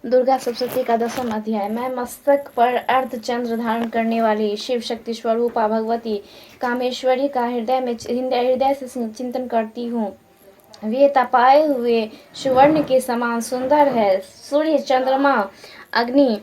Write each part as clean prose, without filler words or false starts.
दुर्गा सप्तशती का 10वां अध्याय। मैं मस्तक पर अर्धचंद्र धारण करने वाली शिव शक्ति स्वरूपा भगवती कामेश्वरी का हृदय से चिंतन करती हूँ। वे तपाए हुए सुवर्ण के समान सुंदर है। सूर्य चंद्रमा अग्नि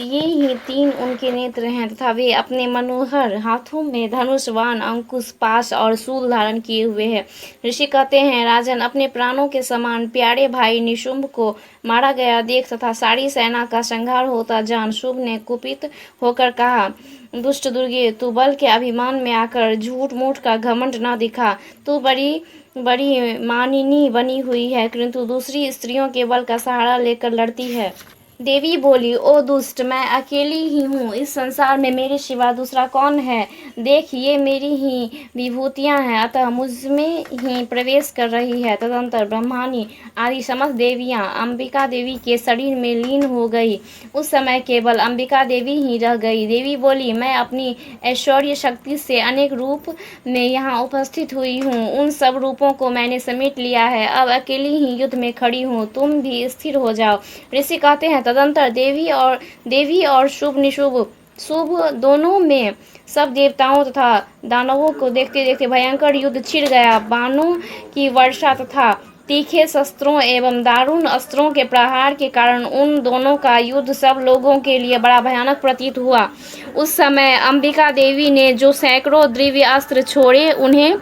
ये ही तीन उनके नेत्र हैं तथा वे अपने मनोहर हाथों में धनुष, बाण, अंकुश, पाश और शूल धारण किए हुए हैं। ऋषि कहते हैं, राजन, अपने प्राणों के समान प्यारे भाई निशुंभ को मारा गया देख तथा सारी सेना का संहार होता जान शुंभ ने कुपित होकर कहा, दुष्ट दुर्गे, तू बल के अभिमान में आकर झूठ मूठ का घमंड न दिखा। तू बड़ी मानिनी बनी हुई है, किंतु दूसरी स्त्रियों के बल का सहारा लेकर लड़ती है। देवी बोली, ओ दुष्ट, मैं अकेली ही हूँ। इस संसार में मेरे सिवा दूसरा कौन है? देख, ये मेरी ही विभूतियाँ हैं, अतः मुझमें ही प्रवेश कर रही है। तदंतर ब्रह्मानी आदि समस्त देवियाँ अंबिका देवी के शरीर में लीन हो गई। उस समय केवल अंबिका देवी ही रह गई। देवी बोली, मैं अपनी ऐश्वर्य शक्ति से अनेक रूप में यहाँ उपस्थित हुई हूँ। उन सब रूपों को मैंने समेट लिया है। अब अकेली ही युद्ध में खड़ी हूँ। तुम भी स्थिर हो जाओ। ऋषि कहते हैं, तदंतर देवी और शुभ दोनों में सब देवताओं तथा दानवों को देखते देखते भयंकर युद्ध छिड़ गया। बाणों की वर्षा तथा तीखे शस्त्रों एवं दारुण अस्त्रों के प्रहार के कारण उन दोनों का युद्ध सब लोगों के लिए बड़ा भयानक प्रतीत हुआ। उस समय अंबिका देवी ने जो सैकड़ों दिव्य अस्त्र छोड़े, उन्हें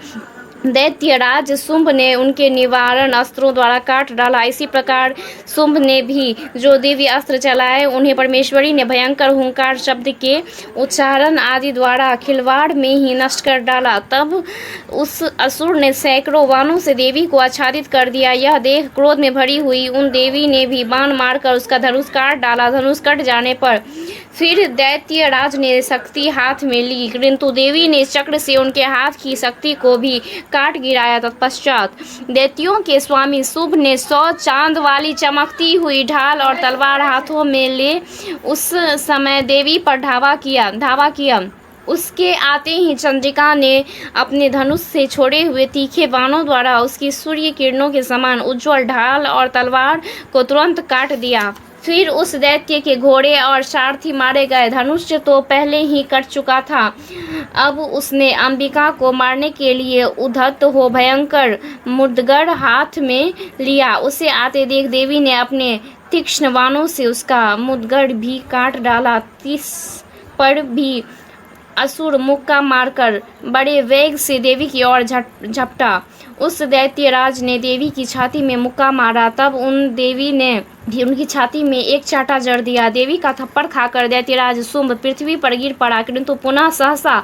दैत्यराज शुंभ ने उनके निवारण अस्त्रों द्वारा काट डाला। इसी प्रकार शुंभ ने भी जो दिव्य अस्त्र चलाए, उन्हें परमेश्वरी ने भयंकर हुंकार शब्द के उच्चारण आदि द्वारा खिलवाड़ में ही नष्ट कर डाला। तब उस असुर ने सैकड़ों बाणों से देवी को आच्छादित कर दिया। यह देख क्रोध में भरी हुई उन देवी ने भी बाण मारकर उसका धनुष काट डाला। धनुष कट जाने पर फिर दैत्यराज ने शक्ति हाथ में ली, किंतु देवी ने चक्र से उनके हाथ की शक्ति को भी काट गिराया। तत्पश्चात दैत्यों के स्वामी शुंभ ने 100 चांद वाली चमकती हुई ढाल और तलवार हाथों में ले उस समय देवी पर धावा किया। उसके आते ही चंद्रिका ने अपने धनुष से छोड़े हुए तीखे बाणों द्वारा उसकी सूर्य किरणों के समान उज्ज्वल ढाल और तलवार को तुरंत काट दिया। फिर उस दैत्य के घोड़े और सारथी मारे गए। धनुष तो पहले ही कट चुका था। अब उसने अंबिका को मारने के लिए उद्धत हो भयंकर मुद्गर हाथ में लिया। उसे आते देख देवी ने अपने तीक्ष्ण बाणों से उसका मुद्गर भी काट डाला। तीस पर भी असुर मुक्का मारकर बड़े वेग से देवी की ओर झपटा। उस दैत्यराज ने देवी की छाती में मुक्का मारा। तब उन देवी ने भी उनकी छाती में एक चांटा जड़ दिया। देवी का थप्पड़ खाकर दैत्यराज शुंभ पृथ्वी पर गिर पड़ा, किंतु पुनः सहसा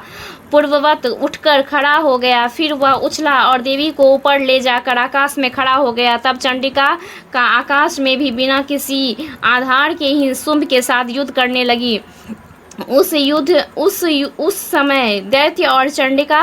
पूर्ववत उठकर खड़ा हो गया। फिर वह उछला और देवी को ऊपर ले जाकर आकाश में खड़ा हो गया। तब चंडिका का आकाश में भी बिना किसी आधार के ही शुंभ के साथ युद्ध करने लगी। उस समय दैत्य और चंडिका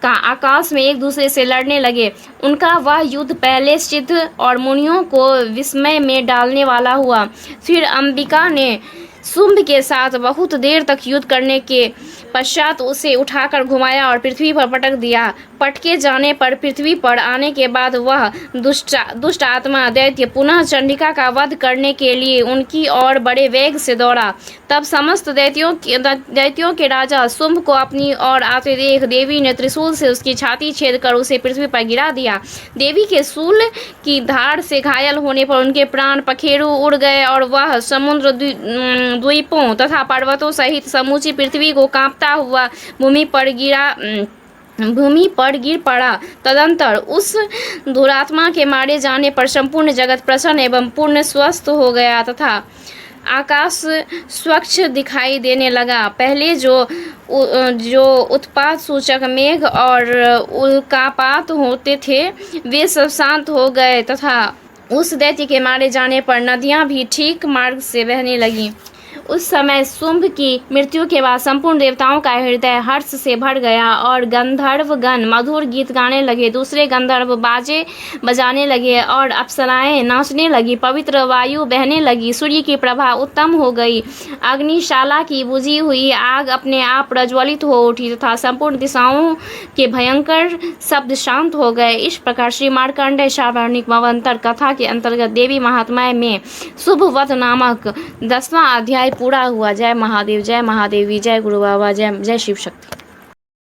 का आकाश में एक दूसरे से लड़ने लगे। उनका वह युद्ध पहले सिद्ध और मुनियों को विस्मय में डालने वाला हुआ। फिर अंबिका ने शुंभ के साथ बहुत देर तक युद्ध करने के पश्चात उसे उठाकर घुमाया और पृथ्वी पर पटक दिया। पटके जाने पर पृथ्वी पर आने के बाद वह दुष्ट आत्मा दैत्य पुनः चंडिका का वध करने के लिए उनकी ओर बड़े वेग से दौड़ा। तब समस्त दैत्यों के राजा शुंभ को अपनी ओर आते देख देवी ने त्रिशूल से उसकी छाती छेद कर उसे पृथ्वी पर गिरा दिया। देवी के शूल की धार से घायल होने पर उनके प्राण पखेरु उड़ गए और वह समुद्र द्वीपों तथा पर्वतों सहित समूची पृथ्वी को कांपता हुआ भूमि पर गिर पड़ा। तदंतर उस दुरात्मा के मारे जाने पर संपूर्ण जगत प्रसन्न एवं पूर्ण स्वस्थ हो गया तथा आकाश स्वच्छ दिखाई देने लगा। पहले जो उत्पात सूचक मेघ और उल्कापात होते थे, वे सब शांत हो गए तथा उस दैत्य के मारे जाने पर नदियां भी ठीक मार्ग से बहने लगीं। उस समय शुंभ की मृत्यु के बाद संपूर्ण देवताओं का हृदय हर्ष से भर गया और गंधर्वगण मधुर गीत गाने लगे। दूसरे गंधर्व बाजे बजाने लगे और अप्सराएं नाचने लगी। पवित्र वायु बहने लगी। सूर्य की प्रभा उत्तम हो गई। अग्निशाला की बुझी हुई आग अपने आप प्रज्वलित हो उठी तथा संपूर्ण दिशाओं के भयंकर शब्द शांत हो गए। इस प्रकार श्री मार्कंडेय सावर्णिक मवंतर कथा के अंतर्गत देवी महात्म्य में शुभवत नामक 10वां अध्याय पूरा हुआ। जय महादेव, जय महादेवी, जय गुरु बाबा, जय जय शिव शक्ति।